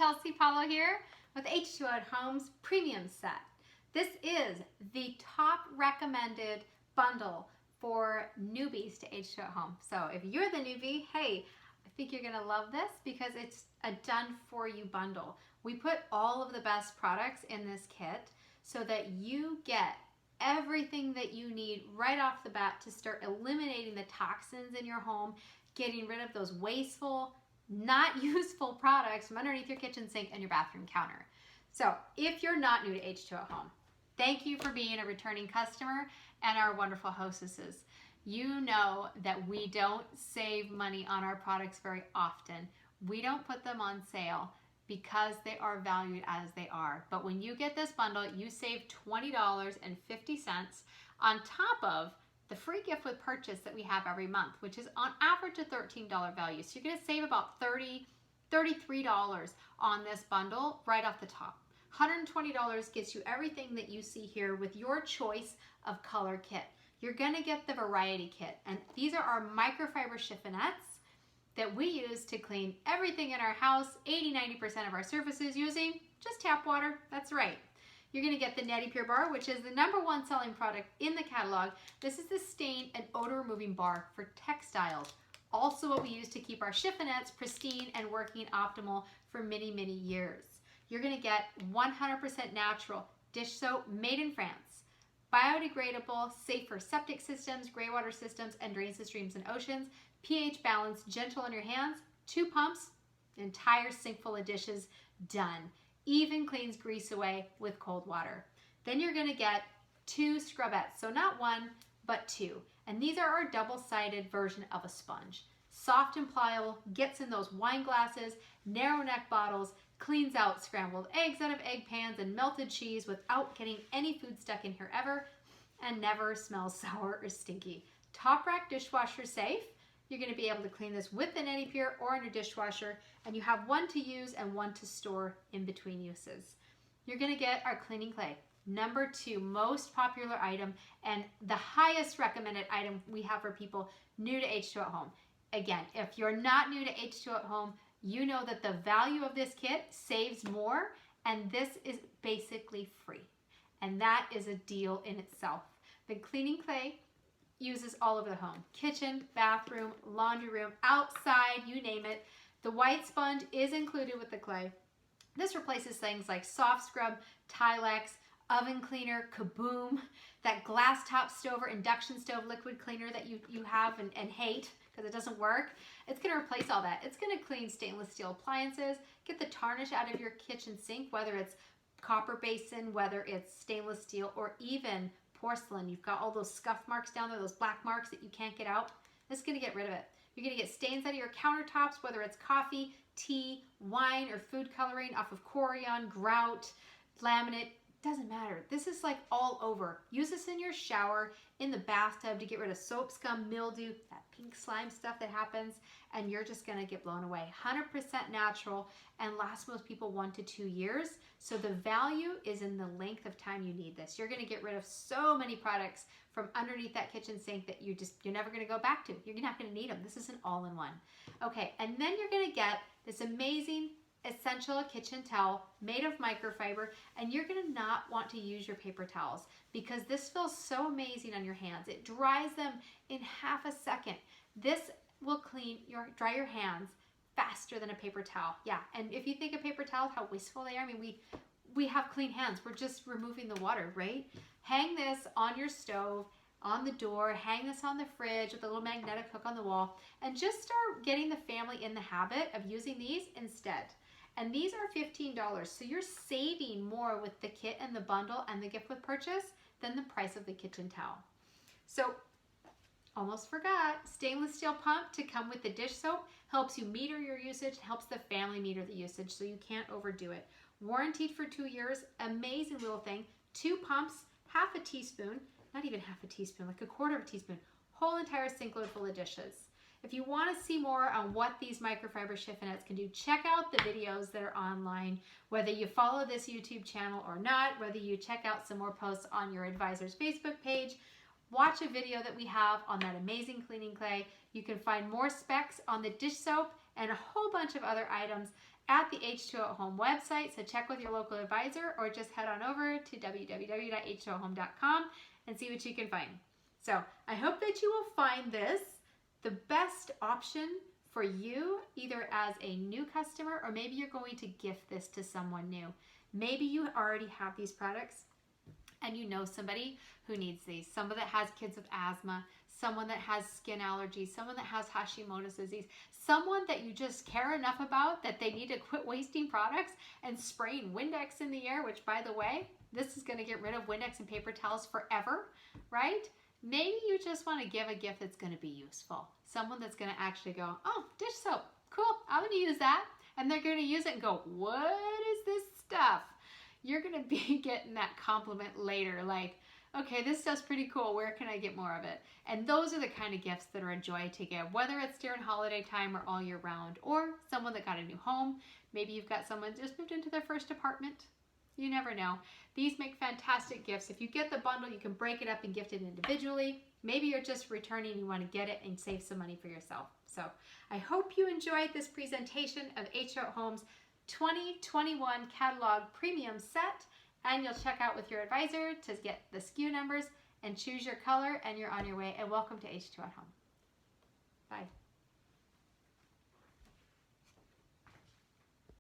Chelsea Paulo here with H2O At Home's premium set. This is the top recommended bundle for newbies to H2O At Home. So if you're the newbie, hey, I think you're gonna love this because it's a done for you bundle. We put all of the best products in this kit so that you get everything that you need right off the bat to start eliminating the toxins in your home, getting rid of those wasteful, not useful products from underneath your kitchen sink and your bathroom counter. So if you're not new to H2O At Home, thank you for being a returning customer and our wonderful hostesses. You know that we don't save money on our products very often. We don't put them on sale because they are valued as they are. But when you get this bundle, you save $20.50 on top of the free gift with purchase that we have every month, which is on average a $13 value. So you're gonna save about $33 on this bundle right off the top. $120 gets you everything that you see here with your choice of color kit. You're gonna get the variety kit, and these are our microfiber chiffonettes that we use to clean everything in our house, 80-90% of our surfaces using just tap water. That's right. You're gonna get the Natty Pure Bar, which is the #1 selling product in the catalog. This is the stain and odor removing bar for textiles. Also what we use to keep our chiffonettes pristine and working optimal for many, many years. You're gonna get 100% natural dish soap made in France, biodegradable, safe for septic systems, gray water systems, and drains to streams and oceans, pH balanced, gentle on your hands, 2 pumps, entire sink full of dishes, done. Even cleans grease away with cold water. Then you're gonna get 2 scrubettes, so not 1, but 2. And these are our double-sided version of a sponge. Soft and pliable, gets in those wine glasses, narrow neck bottles, cleans out scrambled eggs out of egg pans and melted cheese without getting any food stuck in here ever, and never smells sour or stinky. Top rack dishwasher safe. You're gonna be able to clean this with the Natty Pure or in your dishwasher, and you have 1 to use and 1 to store in between uses. You're gonna get our cleaning clay, #2 most popular item and the highest recommended item we have for people new to H2O At Home. Again, if you're not new to H2O At Home, you know that the value of this kit saves more, and this is basically free. And that is a deal in itself. The cleaning clay uses all over the home. Kitchen, bathroom, laundry room, outside, you name it. The white sponge is included with the clay. This replaces things like soft scrub, Tilex, oven cleaner, Kaboom, that glass top stove or induction stove liquid cleaner that you have and hate because it doesn't work. It's gonna replace all that. It's gonna clean stainless steel appliances, get the tarnish out of your kitchen sink, whether it's copper basin, whether it's stainless steel, or even porcelain. You've got all those scuff marks down there, those black marks that you can't get out. This is gonna get rid of it. You're gonna get stains out of your countertops, whether it's coffee, tea, wine, or food coloring off of Corian, grout, laminate, doesn't matter. This is like all over. Use this in your shower, in the bathtub to get rid of soap scum, mildew, that pink slime stuff that happens, and you're just gonna get blown away. 100% natural and lasts most people 1 to 2 years. So the value is in the length of time you need this. You're gonna get rid of so many products from underneath that kitchen sink that you're never gonna go back to. You're not gonna need them. This is an all-in-one. Okay, and then you're gonna get this amazing essential kitchen towel made of microfiber, and you're gonna not want to use your paper towels because this feels so amazing on your hands. It dries them in half a second. This will dry your hands faster than a paper towel. Yeah, and if you think of paper towels, how wasteful they are, I mean, we have clean hands. We're just removing the water, right? Hang this on your stove, on the door, hang this on the fridge with a little magnetic hook on the wall, and just start getting the family in the habit of using these instead. And these are $15, so you're saving more with the kit and the bundle and the gift with purchase than the price of the kitchen towel. So, almost forgot, stainless steel pump to come with the dish soap helps you meter your usage, helps the family meter the usage so you can't overdo it. Warranted for 2 years, amazing little thing. 2 pumps, half a teaspoon, not even half a teaspoon, like a quarter of a teaspoon, whole entire sink load full of dishes. If you want to see more on what these microfiber chiffonettes can do, check out the videos that are online, whether you follow this YouTube channel or not, whether you check out some more posts on your advisor's Facebook page, watch a video that we have on that amazing cleaning clay. You can find more specs on the dish soap and a whole bunch of other items at the H2O At Home website. So check with your local advisor or just head on over to www.h2ohome.com and see what you can find. So I hope that you will find this the best option for you, either as a new customer or maybe you're going to gift this to someone new. Maybe you already have these products and you know somebody who needs these. Someone that has kids with asthma, someone that has skin allergies, someone that has Hashimoto's disease, someone that you just care enough about that they need to quit wasting products and spraying Windex in the air, which by the way, this is gonna get rid of Windex and paper towels forever, right? Maybe you just wanna give a gift that's gonna be useful. Someone that's gonna actually go, oh, dish soap, cool, I'm gonna use that. And they're gonna use it and go, what is this stuff? You're gonna be getting that compliment later, like, okay, this stuff's pretty cool, where can I get more of it? And those are the kind of gifts that are a joy to give, whether it's during holiday time or all year round, or someone that got a new home. Maybe you've got someone just moved into their first apartment. You never know. These make fantastic gifts. If you get the bundle, you can break it up and gift it individually. Maybe you're just returning, you want to get it and save some money for yourself. So I hope you enjoyed this presentation of H2O At Home's 2021 catalog premium set, and you'll check out with your advisor to get the SKU numbers and choose your color, and you're on your way. And welcome to H2O At Home. Bye.